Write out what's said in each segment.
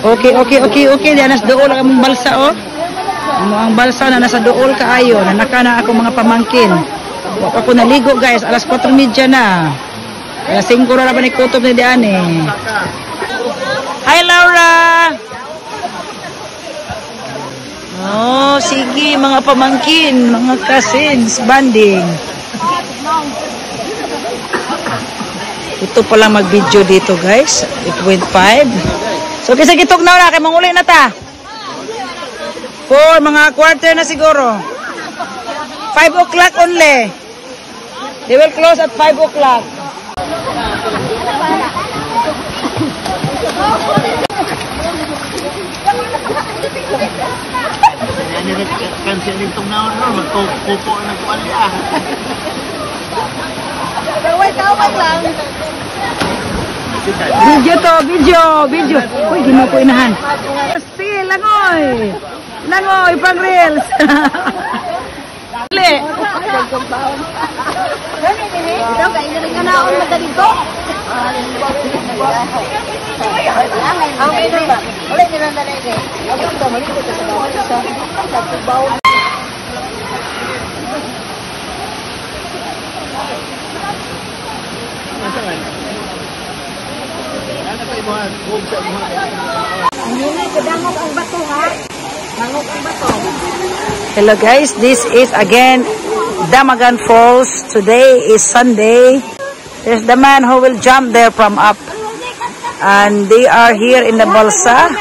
Okay. Diyan nas dool ang among balsa oh. Ang balsa na nasa dool kaayo, na nakana ako mga pamangkin. Wa pa ko naligo guys, alas 4:30 na. Alas 5 ra ba ni kutob ni diyan eh. Hi Laura. Oh, sige mga pamangkin, mga cousins, banding. Ito pala mag-video dito guys. 8.5. So kisa gitog na kay manguli na ta. For mga quarter na siguro. 5 o'clock only. They will close at 5 o'clock. Cancel itong naon no, magkukupo na ko alya. Video. Uy, di mo ko inahan. Sige, langoy, pang reels. Dali. Ito, kainin ka naon madali ko. Ang ito ba? Ulit nila na rin eh. Ako ito, malikot ito. Sa tubaw. Hello guys, this is again Damagan Falls. Today is Sunday. There's the man who will jump there from up. And they are here in the balsa.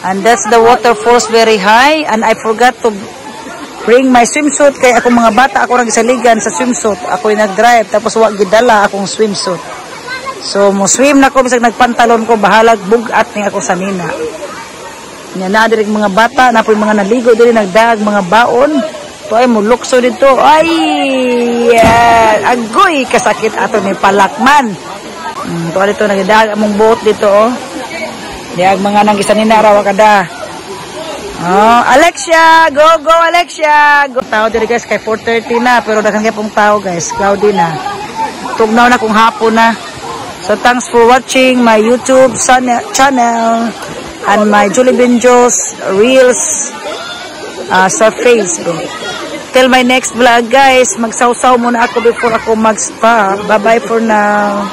And that's the waterfalls very high. And I forgot to bring my swimsuit. Kaya ako mga bata, ako nagsaligan sa swimsuit. Ako yung nag-drive. Tapos wag gidala akong swimsuit. So, mo-swim na ko. Bisag nagpantalon ko. Bahalag bugat ni ako sa nina. Nga na direk mga bata. Na po yung mga naligo diri nagdag mga baon. To ay mo lukso dito. Ay! Agoy! Kasakit ato ni palakman. To dito nagdag among boat dito oh. Diag mga nang isa ni narawa kada. Oh, Alexia, go Alexia. Go. Tao diri guys kay 4:30 na pero daghan gyud pong tao guys. Cloudy na. Tugnaw na kung hapon na. So thanks for watching my YouTube channel and my Julie Benjos Reels sa Facebook. Till my next vlog guys, magsawsaw muna ako before ako mag-spa. Bye bye for now.